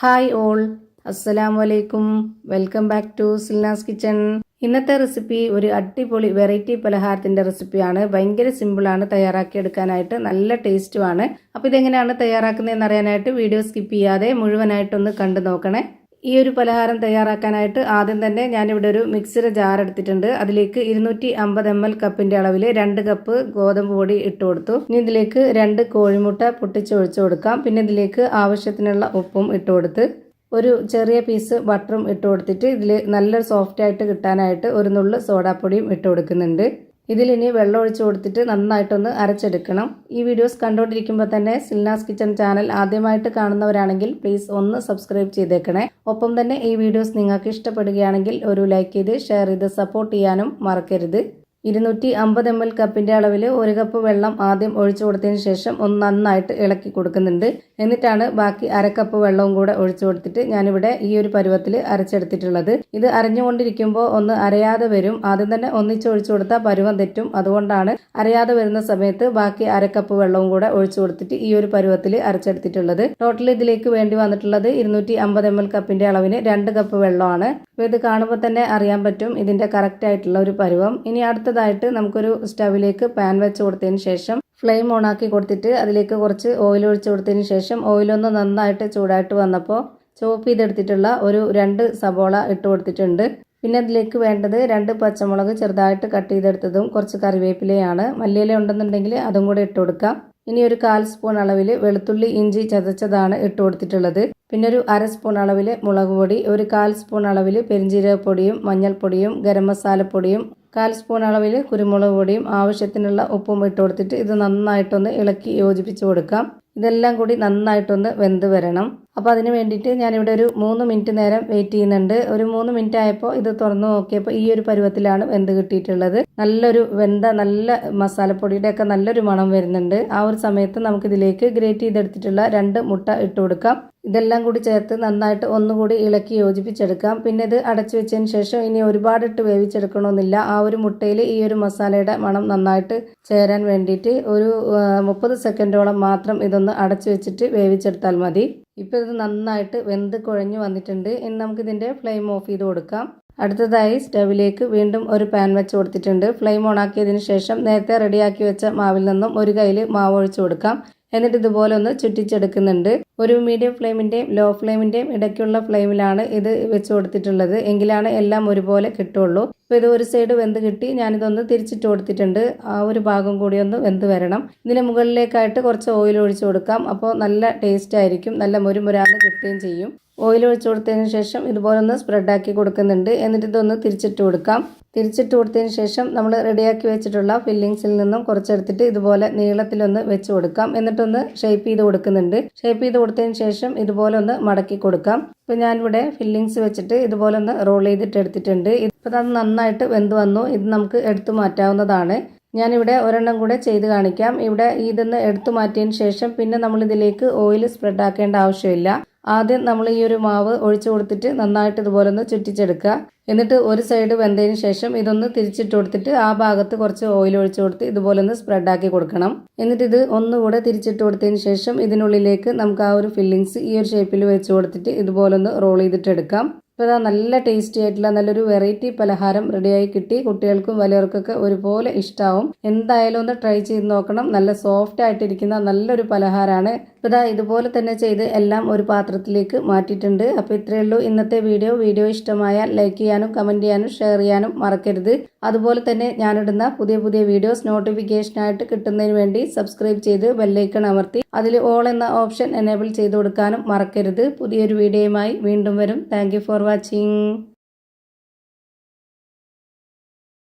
Hi all, അസ്സലാമു അലൈക്കും. Welcome back to Silna's kitchen. ഇന്നത്തെ റെസിപ്പി ഒരു അടിപൊളി വെറൈറ്റി പലഹാരത്തിന്റെ റെസിപ്പിയാണ്. ഭയങ്കര സിമ്പിളാണ് തയ്യാറാക്കിയെടുക്കാനായിട്ട്, നല്ല ടേസ്റ്റുമാണ്. അപ്പോൾ ഇതെങ്ങനെയാണ് തയ്യാറാക്കുന്നതെന്ന് അറിയാനായിട്ട് വീഡിയോ സ്കിപ്പ് ചെയ്യാതെ മുഴുവനായിട്ടൊന്ന് കണ്ടു നോക്കണേ. ഈ ഒരു പലഹാരം തയ്യാറാക്കാനായിട്ട് ആദ്യം തന്നെ ഞാനിവിടെ ഒരു മിക്സിയുടെ ജാർ എടുത്തിട്ടുണ്ട്. അതിലേക്ക് 250 ml കപ്പിന്റെ അളവിൽ 2 കപ്പ് ഗോതമ്പ് പൊടി ഇട്ട് കൊടുത്തു. ഇനി ഇതിലേക്ക് 2 കോഴിമുട്ട പൊട്ടിച്ചൊഴിച്ചു കൊടുക്കാം. പിന്നെ ഇതിലേക്ക് ആവശ്യത്തിനുള്ള ഉപ്പും ഇട്ട് കൊടുത്ത് ഒരു ചെറിയ പീസ് ബട്ടറും ഇട്ട് കൊടുത്തിട്ട് ഇതിൽ നല്ല സോഫ്റ്റ് ആയിട്ട് കിട്ടാനായിട്ട് ഒരു നുള്ളു സോഡാപ്പൊടിയും ഇട്ട് കൊടുക്കുന്നുണ്ട്. ഇതിലിനി വെള്ളം ഒഴിച്ച് കൊടുത്തിട്ട് നന്നായിട്ടൊന്ന് അരച്ചെടുക്കണം. ഈ വീഡിയോസ് കണ്ടുകൊണ്ടിരിക്കുമ്പോൾ തന്നെ സിൽനാസ് കിച്ചൺ ചാനൽ ആദ്യമായിട്ട് കാണുന്നവരാണെങ്കിൽ പ്ലീസ് ഒന്ന് സബ്സ്ക്രൈബ് ചെയ്തേക്കണേ. ഒപ്പം തന്നെ ഈ വീഡിയോസ് നിങ്ങൾക്ക് ഇഷ്ടപ്പെടുകയാണെങ്കിൽ ഒരു ലൈക്ക് ചെയ്ത് ഷെയർ ചെയ്ത് സപ്പോർട്ട് ചെയ്യാനും മറക്കരുത്. 250 ml കപ്പിന്റെ അളവിൽ 1 കപ്പ് വെള്ളം ആദ്യം ഒഴിച്ചു കൊടുത്തതിന് ശേഷം ഒന്ന് നന്നായിട്ട് ഇളക്കി കൊടുക്കുന്നുണ്ട്. എന്നിട്ടാണ് ബാക്കി 1/2 കപ്പ് വെള്ളവും കൂടെ ഒഴിച്ചു കൊടുത്തിട്ട് ഞാനിവിടെ ഈ ഒരു പരുവത്തിൽ അരച്ചെടുത്തിട്ടുള്ളത്. ഇത് അരഞ്ഞുകൊണ്ടിരിക്കുമ്പോൾ ഒന്ന് അരയാതെ വരും. ആദ്യം തന്നെ ഒന്നിച്ച് ഒഴിച്ചു കൊടുത്താൽ പരുവം തെറ്റും. അതുകൊണ്ടാണ് അരയാതെ വരുന്ന സമയത്ത് ബാക്കി 1/2 കപ്പ് വെള്ളവും കൂടെ ഒഴിച്ചു കൊടുത്തിട്ട് ഈ ഒരു പരുവത്തിൽ അരച്ചെടുത്തിട്ടുള്ളത്. ടോട്ടൽ ഇതിലേക്ക് വേണ്ടി വന്നിട്ടുള്ളത് 250 ml കപ്പിന്റെ അളവിന് 2 കപ്പ് വെള്ളമാണ്. അപ്പോൾ ഇത് കാണുമ്പോൾ തന്നെ അറിയാൻ പറ്റും ഇതിന്റെ കറക്റ്റ് ആയിട്ടുള്ള ഒരു പരുവം. ഇനി അടുത്തതായിട്ട് നമുക്കൊരു സ്റ്റവിലേക്ക് പാൻ വെച്ച് കൊടുത്തതിന് ശേഷം ഫ്ലെയിം ഓൺ ആക്കി കൊടുത്തിട്ട് അതിലേക്ക് കുറച്ച് ഓയിൽ ഒഴിച്ച് കൊടുത്തതിന് ശേഷം ഓയിലൊന്ന് നന്നായിട്ട് ചൂടായിട്ട് വന്നപ്പോൾ ചോപ്പ് ചെയ്തെടുത്തിട്ടുള്ള ഒരു 2 സബോള ഇട്ട് കൊടുത്തിട്ടുണ്ട്. പിന്നെ അതിലേക്ക് വേണ്ടത് 2 പച്ചമുളക് ചെറുതായിട്ട് കട്ട് ചെയ്തെടുത്തതും കുറച്ച് കറിവേപ്പിലയാണ്. മല്ലിയില ഉണ്ടെന്നുണ്ടെങ്കിൽ അതും കൂടെ ഇട്ട് കൊടുക്കാം. ഇനി ഒരു 1/4 സ്പൂൺ അളവിൽ വെളുത്തുള്ളി ഇഞ്ചി ചതച്ചതാണ് ഇട്ട് കൊടുത്തിട്ടുള്ളത്. പിന്നെ ഒരു 1/2 സ്പൂൺ അളവിൽ മുളക് പൊടി, ഒരു 1/4 സ്പൂൺ അളവിൽ പെരിഞ്ജീരകപ്പൊടിയും മഞ്ഞൾപ്പൊടിയും ഗരം മസാലപ്പൊടിയും 1/4 സ്പൂൺ അളവിൽ കുരുമുളക് പൊടിയും ആവശ്യത്തിനുള്ള ഉപ്പും ഇട്ട് കൊടുത്തിട്ട് ഇത് നന്നായിട്ടൊന്ന് ഇളക്കി യോജിപ്പിച്ച് കൊടുക്കാം. ഇതെല്ലാം കൂടി നന്നായിട്ടൊന്ന് വെന്ത് വരണം. അപ്പോൾ അതിന് വേണ്ടിയിട്ട് ഞാനിവിടെ ഒരു 3 മിനിറ്റ് നേരം വെയിറ്റ് ചെയ്യുന്നുണ്ട്. ഒരു 3 മിനിറ്റ് ആയപ്പോൾ ഇത് തുറന്നു നോക്കിയപ്പോൾ ഈ ഒരു പരുവത്തിലാണ് വെന്ത് കിട്ടിയിട്ടുള്ളത്. നല്ലൊരു വെന്ത നല്ല മസാലപ്പൊടിയുടെ ഒക്കെ നല്ലൊരു മണം വരുന്നുണ്ട്. ആ ഒരു സമയത്ത് നമുക്കിതിലേക്ക് ഗ്രേറ്റ് ചെയ്തെടുത്തിട്ടുള്ള 2 മുട്ട ഇട്ട് കൊടുക്കാം. ഇതെല്ലാം കൂടി ചേർത്ത് നന്നായിട്ട് ഒന്നുകൂടി ഇളക്കി യോജിപ്പിച്ചെടുക്കാം. പിന്നെ ഇത് അടച്ചു വെച്ചതിന് ശേഷം ഇനി ഒരുപാടിട്ട് വേവിച്ചെടുക്കണമെന്നില്ല. ആ ഒരു മുട്ടയിൽ ഈ ഒരു മസാലയുടെ മണം നന്നായിട്ട് ചേരാൻ വേണ്ടിയിട്ട് ഒരു 30 സെക്കൻഡോളം മാത്രം ഇതൊന്ന് അടച്ചു വെച്ചിട്ട് വേവിച്ചെടുത്താൽ മതി. ഇപ്പോൾ ഇത് നന്നായിട്ട് വെന്ത് കുഴഞ്ഞു വന്നിട്ടുണ്ട്. ഇനി നമുക്കിതിൻ്റെ ഫ്ലെയിം ഓഫ് ചെയ്ത് കൊടുക്കാം. അടുത്തതായി സ്റ്റവിലേക്ക് വീണ്ടും ഒരു പാൻ വെച്ച് കൊടുത്തിട്ടുണ്ട്. ഫ്ലെയിം ഓൺ ആക്കിയതിന് ശേഷം നേരത്തെ റെഡിയാക്കി വെച്ച മാവിൽ നിന്നും ഒരു കയ്യിൽ മാവ് ഒഴിച്ചു കൊടുക്കാം. എന്നിട്ട് ഇതുപോലെ ഒന്ന് ചുറ്റിച്ചെടുക്കുന്നുണ്ട്. ഒരു മീഡിയം ഫ്ലെയിമിൻ്റെയും ലോ ഫ്ലെയിമിൻ്റെയും ഇടയ്ക്കുള്ള ഫ്ലെയിമിലാണ് ഇത് വെച്ച് കൊടുത്തിട്ടുള്ളത്. എങ്കിലാണ് എല്ലാം ഒരുപോലെ കിട്ടുള്ളൂ. ഇപ്പോൾ ഇത് ഒരു സൈഡ് വെന്ത് കിട്ടി. ഞാനിതൊന്ന് തിരിച്ചിട്ട് കൊടുത്തിട്ടുണ്ട്. ആ ഒരു ഭാഗം കൂടി ഒന്ന് വെന്ത് വരണം. ഇതിന് മുകളിലേക്കായിട്ട് കുറച്ച് ഓയിൽ ഒഴിച്ചു കൊടുക്കാം. അപ്പോൾ നല്ല ടേസ്റ്റ് ആയിരിക്കും, നല്ല മുരുമുരാന്ന് കിട്ടുകയും ചെയ്യും. ഓയിൽ ഒഴിച്ചു കൊടുത്തതിന് ശേഷം ഇതുപോലെ ഒന്ന് സ്പ്രെഡാക്കി കൊടുക്കുന്നുണ്ട്. എന്നിട്ട് ഇതൊന്ന് തിരിച്ചിട്ട് കൊടുക്കാം. തിരിച്ചിട്ട് കൊടുത്തതിന് ശേഷം നമ്മൾ റെഡിയാക്കി വെച്ചിട്ടുള്ള ഫില്ലിങ്സിൽ നിന്നും കുറച്ചെടുത്തിട്ട് ഇതുപോലെ നീളത്തിലൊന്ന് വെച്ച് കൊടുക്കാം. എന്നിട്ടൊന്ന് ഷേപ്പ് ചെയ്ത് കൊടുക്കുന്നുണ്ട്. ഷേപ്പ് ചെയ്ത് കൊടുത്തതിന് ശേഷം ഇതുപോലെ ഒന്ന് മടക്കി കൊടുക്കാം. ഇപ്പോൾ ഞാനിവിടെ ഫില്ലിങ്സ് വെച്ചിട്ട് ഇതുപോലെ ഒന്ന് റോൾ ചെയ്തിട്ട് എടുത്തിട്ടുണ്ട്. ഇപ്പോൾ അത് നന്നായിട്ട് വെന്ത് വന്നു. ഇത് നമുക്ക് എടുത്തു മാറ്റാവുന്നതാണ്. ഞാനിവിടെ ഒരെണ്ണം കൂടെ ചെയ്ത് കാണിക്കാം. ഇവിടെ ഇതൊന്ന് എടുത്തു മാറ്റിയതിന് ശേഷം പിന്നെ നമ്മളിതിലേക്ക് ഓയിൽ സ്പ്രെഡ് ആക്കേണ്ട ആവശ്യമില്ല. ആദ്യം നമ്മൾ ഈ ഒരു മാവ് ഒഴിച്ചു കൊടുത്തിട്ട് നന്നായിട്ട് ഇതുപോലെ ഒന്ന് ചുറ്റിച്ചെടുക്കുക. എന്നിട്ട് ഒരു സൈഡ് വെന്തതിന് ശേഷം ഇതൊന്ന് തിരിച്ചിട്ട് കൊടുത്തിട്ട് ആ ഭാഗത്ത് കുറച്ച് ഓയിൽ ഒഴിച്ചു കൊടുത്ത് ഇതുപോലെ ഒന്ന് സ്പ്രെഡാക്കി കൊടുക്കണം. എന്നിട്ട് ഇത് ഒന്നുകൂടെ തിരിച്ചിട്ട് കൊടുത്തതിന് ശേഷം ഇതിനുള്ളിലേക്ക് നമുക്ക് ആ ഒരു ഫില്ലിങ്സ് ഈ ഒരു ഷേപ്പിൽ വെച്ച് കൊടുത്തിട്ട് ഇതുപോലെ ഒന്ന് റോൾ ചെയ്തിട്ട് എടുക്കാം. ഇപ്പോൾ ഇതാ നല്ല ടേസ്റ്റി ആയിട്ടുള്ള നല്ലൊരു വെറൈറ്റി പലഹാരം റെഡിയായി കിട്ടി. കുട്ടികൾക്കും വലിയവർക്കൊക്കെ ഒരുപോലെ ഇഷ്ടമാവും. എന്തായാലും ഒന്ന് ട്രൈ ചെയ്ത് നോക്കണം. നല്ല സോഫ്റ്റ് ആയിട്ടിരിക്കുന്ന നല്ലൊരു പലഹാരമാണ്. ഇപ്പോൾ ഇതാ ഇതുപോലെ തന്നെ ചെയ്ത് എല്ലാം ഒരു പാത്രത്തിലേക്ക് മാറ്റിയിട്ടുണ്ട്. അപ്പോൾ ഇത്രയേ ഉള്ളൂ ഇന്നത്തെ വീഡിയോ ഇഷ്ടമായാൽ ലൈക്ക് ചെയ്യാനും കമൻറ്റ് ചെയ്യാനും ഷെയർ ചെയ്യാനും മറക്കരുത്. അതുപോലെ തന്നെ ഞാനിടുന്ന പുതിയ വീഡിയോസ് നോട്ടിഫിക്കേഷനായിട്ട് കിട്ടുന്നതിന് വേണ്ടി സബ്സ്ക്രൈബ് ചെയ്ത് ബെല്ലൈക്കൺ അമർത്തി അതിൽ ഓൾ എന്ന ഓപ്ഷൻ എനേബിൾ ചെയ്ത് കൊടുക്കാനും മറക്കരുത്. പുതിയൊരു വീഡിയോയുമായി വീണ്ടും വരും. Thank you for watching.